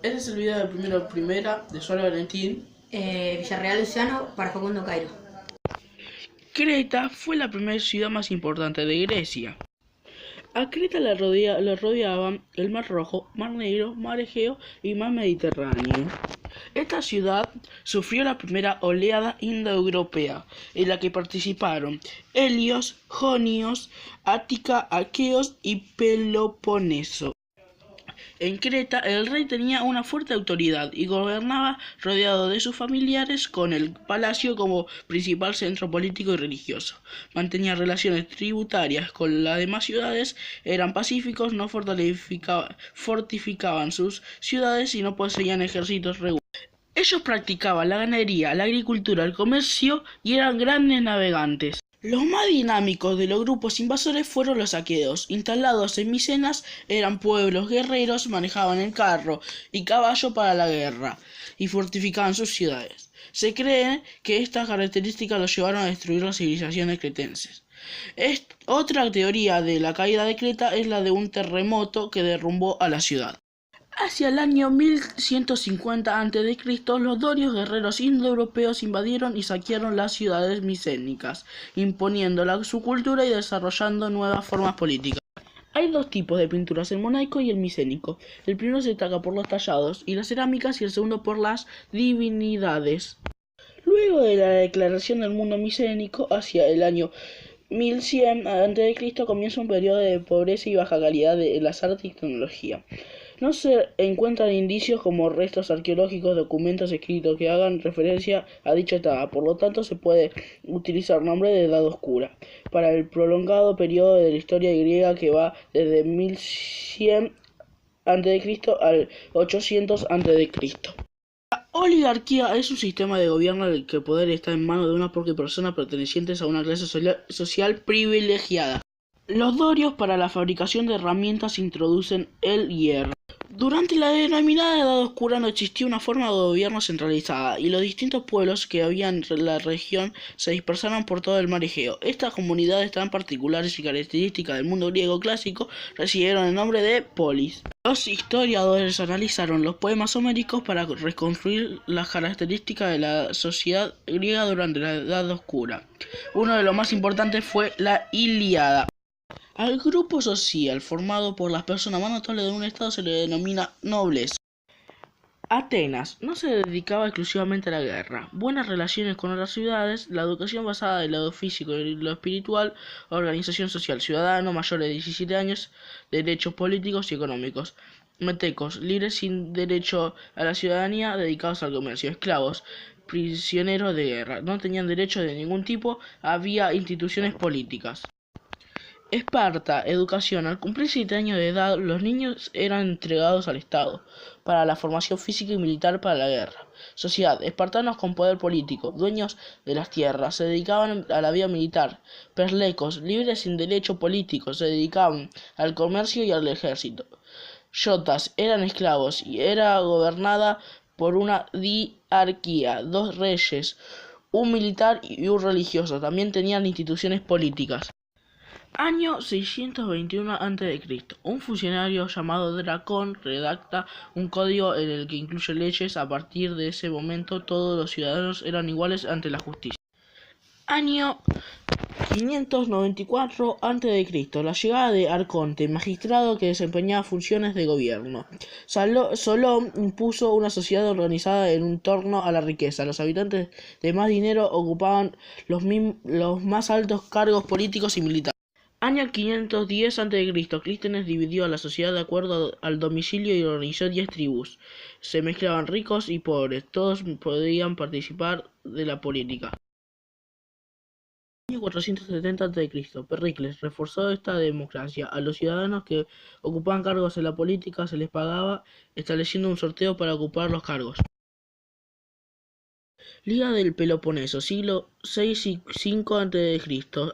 Este es el video de primera de Suárez Valentín. Villarreal Luciano para Facundo Cairo. Creta fue la primera ciudad más importante de Grecia. A Creta lo rodeaban el Mar Rojo, Mar Negro, Mar Egeo y Mar Mediterráneo. Esta ciudad sufrió la primera oleada indoeuropea, en la que participaron elios, jonios, ática, aqueos y peloponeso. En Creta el rey tenía una fuerte autoridad y gobernaba rodeado de sus familiares, con el palacio como principal centro político y religioso. Mantenía relaciones tributarias con las demás ciudades, eran pacíficos, no fortificaban sus ciudades y no poseían ejércitos regulares. Ellos practicaban la ganadería, la agricultura, el comercio y eran grandes navegantes. Los más dinámicos de los grupos invasores fueron los aqueos. Instalados en Micenas, eran pueblos guerreros, manejaban el carro y caballo para la guerra y fortificaban sus ciudades. Se cree que estas características los llevaron a destruir las civilizaciones cretenses. Otra teoría de la caída de Creta es la de un terremoto que derrumbó a la ciudad. Hacia el año 1150 a.C., los dorios guerreros indoeuropeos invadieron y saquearon las ciudades micénicas, imponiendo su cultura y desarrollando nuevas formas políticas. Hay dos tipos de pinturas, el mosaico y el micénico. El primero se destaca por los tallados y las cerámicas y el segundo por las divinidades. Luego de la declaración del mundo micénico, hacia el año 1100 a.C., comienza un periodo de pobreza y baja calidad de las artes y tecnología. No se encuentran indicios como restos arqueológicos, documentos escritos que hagan referencia a dicha etapa, por lo tanto se puede utilizar el nombre de Edad Oscura para el prolongado periodo de la historia griega que va desde 1100 a.C. al 800 a.C. La oligarquía es un sistema de gobierno en el que el poder está en manos de una poca persona pertenecientes a una clase social privilegiada. Los dorios para la fabricación de herramientas introducen el hierro. Durante la denominada Edad Oscura no existía una forma de gobierno centralizada y los distintos pueblos que había en la región se dispersaron por todo el mar Egeo. Estas comunidades tan particulares y características del mundo griego clásico recibieron el nombre de polis. Los historiadores analizaron los poemas homéricos para reconstruir las características de la sociedad griega durante la Edad Oscura. Uno de los más importantes fue la Ilíada. Al grupo social formado por las personas más notables de un estado se le denomina nobleza. Atenas no se dedicaba exclusivamente a la guerra. Buenas relaciones con otras ciudades, la educación basada en el lado físico y lo espiritual, organización social, ciudadanos mayores de 17 años, derechos políticos y económicos. Metecos, libres sin derecho a la ciudadanía, dedicados al comercio. Esclavos, prisioneros de guerra, no tenían derechos de ningún tipo, había instituciones políticas. Esparta, educación. Al cumplir 7 años de edad, los niños eran entregados al Estado para la formación física y militar para la guerra. Sociedad. Espartanos con poder político, dueños de las tierras, se dedicaban a la vida militar. Perslecos, libres sin derecho político, se dedicaban al comercio y al ejército. Yotas, eran esclavos y era gobernada por una diarquía, 2 reyes, un militar y un religioso. También tenían instituciones políticas. Año 621 a.C. Un funcionario llamado Dracón redacta un código en el que incluye leyes. A partir de ese momento todos los ciudadanos eran iguales ante la justicia. Año 594 a.C. La llegada de Arconte, magistrado que desempeñaba funciones de gobierno. Solón impuso una sociedad organizada en torno a la riqueza. Los habitantes de más dinero ocupaban los más altos cargos políticos y militares. Año 510 a.C. Clístenes dividió a la sociedad de acuerdo al domicilio y organizó 10 tribus. Se mezclaban ricos y pobres, todos podían participar de la política. Año 470 a.C. Pericles reforzó esta democracia. A los ciudadanos que ocupaban cargos en la política se les pagaba, estableciendo un sorteo para ocupar los cargos. Liga del Peloponeso, siglo VI y V a.C.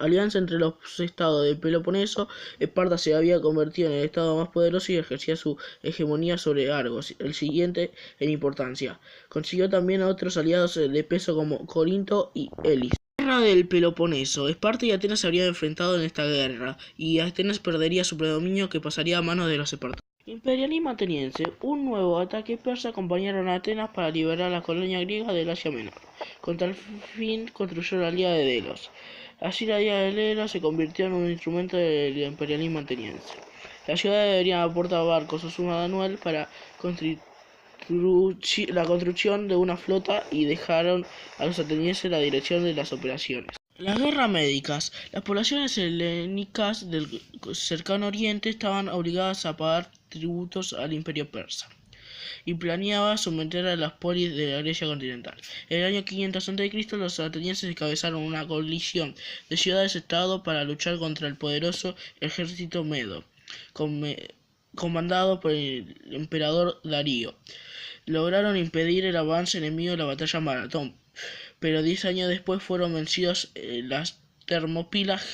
Alianza entre los estados del Peloponeso. Esparta se había convertido en el estado más poderoso y ejercía su hegemonía sobre Argos, el siguiente en importancia. Consiguió también a otros aliados de peso como Corinto y Elis. Guerra del Peloponeso. Esparta y Atenas se habrían enfrentado en esta guerra, y Atenas perdería su predominio que pasaría a manos de los espartanos. Imperialismo ateniense. Un nuevo ataque persa acompañaron a Atenas para liberar a la colonia griega del Asia Menor. Con tal fin construyó la Liga de Delos. Así la Liga de Delos se convirtió en un instrumento del imperialismo ateniense. Las ciudades deberían aportar barcos o suma anual para la construcción de una flota y dejaron a los atenienses la dirección de las operaciones. Las guerras médicas. Las poblaciones helénicas del cercano oriente estaban obligadas a pagar tributos al imperio persa y planeaba someter a las polis de la Grecia continental. En el año 500 a.C., los atenienses encabezaron una coalición de ciudades-estado para luchar contra el poderoso ejército medo, comandado por el emperador Darío. Lograron impedir el avance enemigo en la batalla Maratón, pero 10 años después fueron vencidos las Termópilas.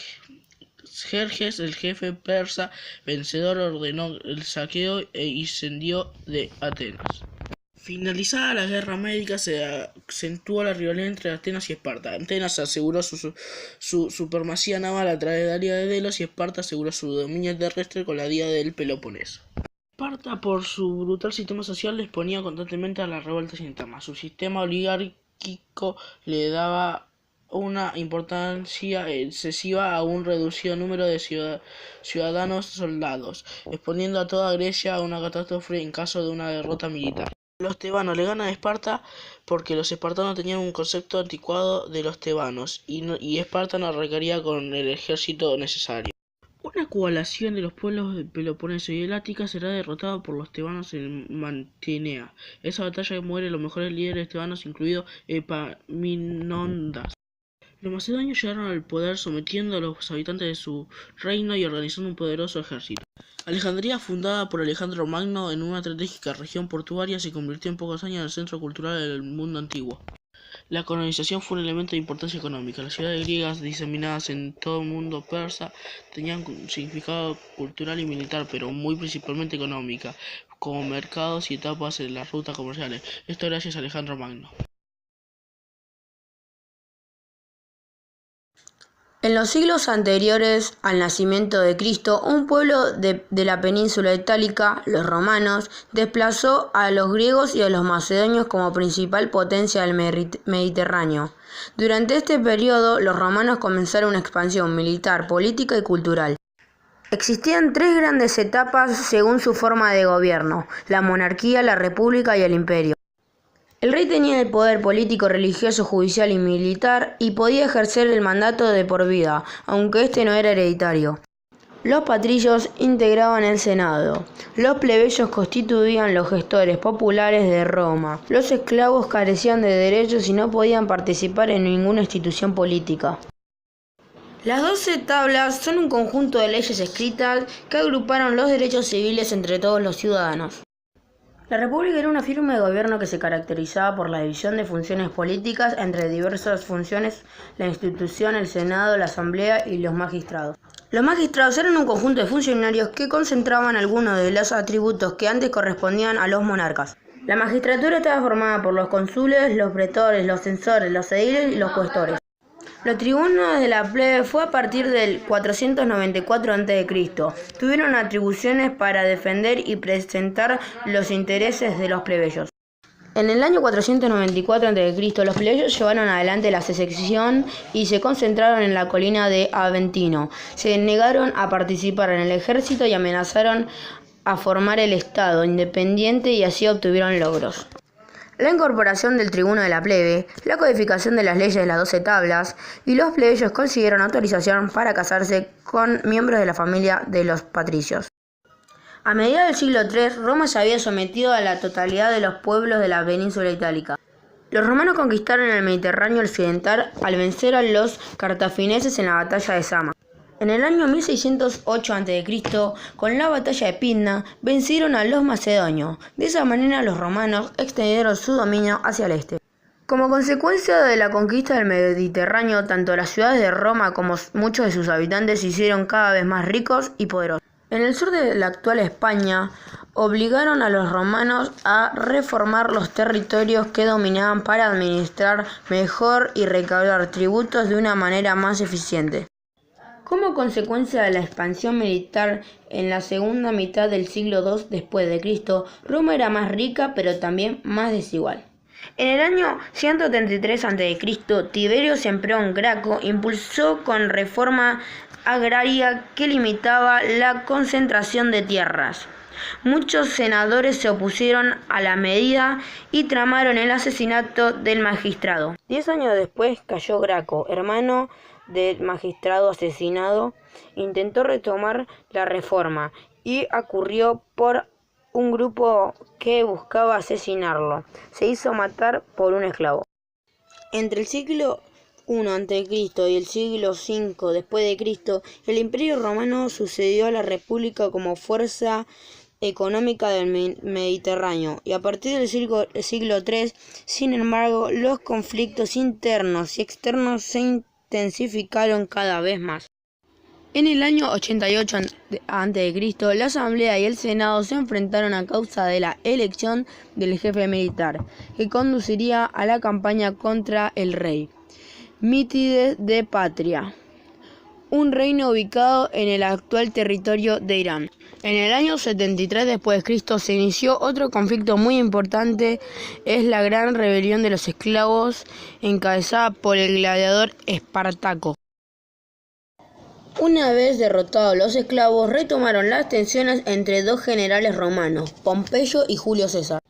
Jerjes, el jefe persa vencedor, ordenó el saqueo e incendio de Atenas. Finalizada la guerra médica, se acentuó la rivalidad entre Atenas y Esparta. Atenas aseguró su supremacía naval a través de la Liga de Delos y Esparta aseguró su dominio terrestre con la Liga del Peloponeso. Esparta, por su brutal sistema social, le exponía constantemente a las revueltas internas. Su sistema oligárquico le daba una importancia excesiva a un reducido número de ciudadanos soldados, exponiendo a toda Grecia a una catástrofe en caso de una derrota militar. Los tebanos le ganan a Esparta porque los espartanos tenían un concepto anticuado de los tebanos y Esparta no requería con el ejército necesario. Una coalición de los pueblos de Peloponeso y el Ática será derrotada por los tebanos en Mantinea. Esa batalla mueren los mejores líderes tebanos, incluido Epaminondas. Los macedonios llegaron al poder sometiendo a los habitantes de su reino y organizando un poderoso ejército. Alejandría, fundada por Alejandro Magno en una estratégica región portuaria, se convirtió en pocos años en el centro cultural del mundo antiguo. La colonización fue un elemento de importancia económica. Las ciudades griegas diseminadas en todo el mundo persa tenían un significado cultural y militar, pero muy principalmente económica, como mercados y etapas en las rutas comerciales. Esto gracias a Alejandro Magno. En los siglos anteriores al nacimiento de Cristo, un pueblo de la península itálica, los romanos, desplazó a los griegos y a los macedonios como principal potencia del Mediterráneo. Durante este periodo, los romanos comenzaron una expansión militar, política y cultural. Existían tres grandes etapas según su forma de gobierno: la monarquía, la república y el imperio. El rey tenía el poder político, religioso, judicial y militar y podía ejercer el mandato de por vida, aunque este no era hereditario. Los patricios integraban el Senado. Los plebeyos constituían los gestores populares de Roma. Los esclavos carecían de derechos y no podían participar en ninguna institución política. Las 12 tablas son un conjunto de leyes escritas que agruparon los derechos civiles entre todos los ciudadanos. La República era una forma de gobierno que se caracterizaba por la división de funciones políticas entre diversas funciones: la institución, el Senado, la Asamblea y los magistrados. Los magistrados eran un conjunto de funcionarios que concentraban algunos de los atributos que antes correspondían a los monarcas. La magistratura estaba formada por los cónsules, los pretores, los censores, los ediles y los cuestores. Los tribunos de la plebe fue a partir del 494 a.C. Tuvieron atribuciones para defender y presentar los intereses de los plebeyos. En el año 494 a.C., los plebeyos llevaron adelante la secesión y se concentraron en la colina de Aventino. Se negaron a participar en el ejército y amenazaron a formar el Estado independiente y así obtuvieron logros. La incorporación del tribuno de la plebe, la codificación de las leyes de las 12 tablas, y los plebeyos consiguieron autorización para casarse con miembros de la familia de los patricios. A mediados del siglo III, Roma se había sometido a la totalidad de los pueblos de la península itálica. Los romanos conquistaron el Mediterráneo occidental al vencer a los cartagineses en la batalla de Zama. En el año 1608 a.C., con la batalla de Pydna, vencieron a los macedonios. De esa manera los romanos extendieron su dominio hacia el este. Como consecuencia de la conquista del Mediterráneo, tanto las ciudades de Roma como muchos de sus habitantes se hicieron cada vez más ricos y poderosos. En el sur de la actual España, obligaron a los romanos a reformar los territorios que dominaban para administrar mejor y recaudar tributos de una manera más eficiente. Como consecuencia de la expansión militar en la segunda mitad del siglo II después de Cristo, Roma era más rica pero también más desigual. En el año 133 a.C., Tiberio Semprón Graco impulsó con reforma agraria que limitaba la concentración de tierras. Muchos senadores se opusieron a la medida y tramaron el asesinato del magistrado. 10 años después cayó Graco, hermano del magistrado asesinado. Intentó retomar la reforma y ocurrió por un grupo que buscaba asesinarlo. Se hizo matar por un esclavo. Entre el siglo I a.C. y el siglo V después de Cristo, el Imperio Romano sucedió a la República como fuerza económica del Mediterráneo, y a partir del siglo III, sin embargo, los conflictos internos y externos se intensificaron cada vez más. En el año 88 a.C., la Asamblea y el Senado se enfrentaron a causa de la elección del jefe militar, que conduciría a la campaña contra el rey Mítides de Patria, un reino ubicado en el actual territorio de Irán. En el año 73 después de Cristo se inició otro conflicto muy importante, es la Gran Rebelión de los Esclavos, encabezada por el gladiador Espartaco. Una vez derrotados los esclavos, retomaron las tensiones entre dos generales romanos, Pompeyo y Julio César.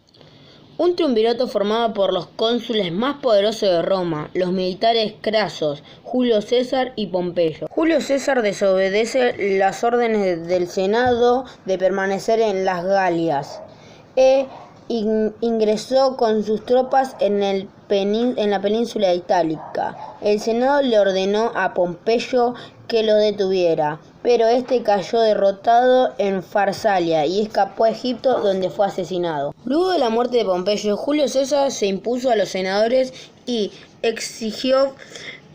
Un triunvirato formado por los cónsules más poderosos de Roma, los militares Craso, Julio César y Pompeyo. Julio César desobedece las órdenes del Senado de permanecer en las Galias e ingresó con sus tropas en la península itálica. El Senado le ordenó a Pompeyo que lo detuviera, pero este cayó derrotado en Farsalia y escapó a Egipto, donde fue asesinado. Luego de la muerte de Pompeyo, Julio César se impuso a los senadores y exigió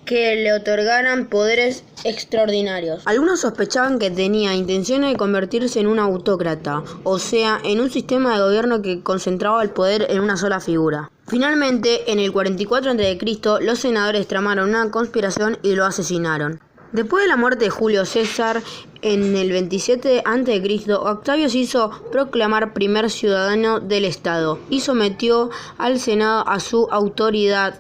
que le otorgaran poderes extraordinarios. Algunos sospechaban que tenía intenciones de convertirse en un autócrata, o sea, en un sistema de gobierno que concentraba el poder en una sola figura. Finalmente, en el 44 a.C., los senadores tramaron una conspiración y lo asesinaron. Después de la muerte de Julio César, en el 27 a.C., Octavio se hizo proclamar primer ciudadano del Estado y sometió al Senado a su autoridad.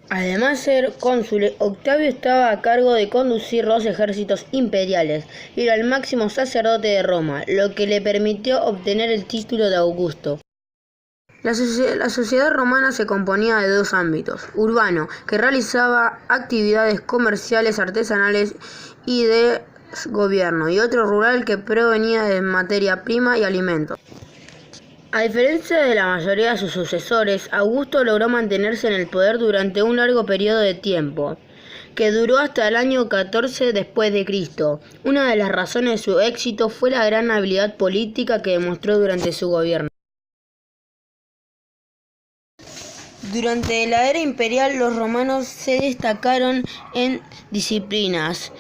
Además de ser cónsul, Octavio estaba a cargo de conducir los ejércitos imperiales y era el máximo sacerdote de Roma, lo que le permitió obtener el título de Augusto. La sociedad romana se componía de dos ámbitos: urbano, que realizaba actividades comerciales, artesanales y de gobierno, y otro rural, que provenía de materia prima y alimentos. A diferencia de la mayoría de sus sucesores, Augusto logró mantenerse en el poder durante un largo periodo de tiempo, que duró hasta el año 14 después de Cristo. Una de las razones de su éxito fue la gran habilidad política que demostró durante su gobierno. Durante la era imperial, los romanos se destacaron en disciplinas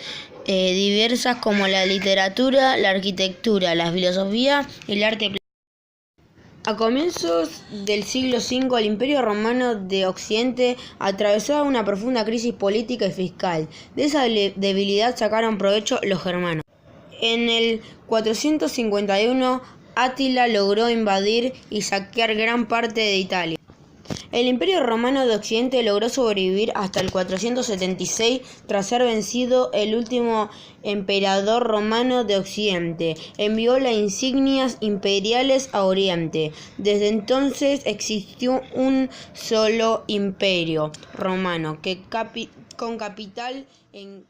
diversas como la literatura, la arquitectura, la filosofía y el arte. A comienzos del siglo V, el Imperio Romano de Occidente atravesaba una profunda crisis política y fiscal. De esa debilidad sacaron provecho los germanos. En el 451, Átila logró invadir y saquear gran parte de Italia. El Imperio Romano de Occidente logró sobrevivir hasta el 476 tras ser vencido el último emperador romano de Occidente. Envió las insignias imperiales a Oriente. Desde entonces existió un solo imperio romano con capital en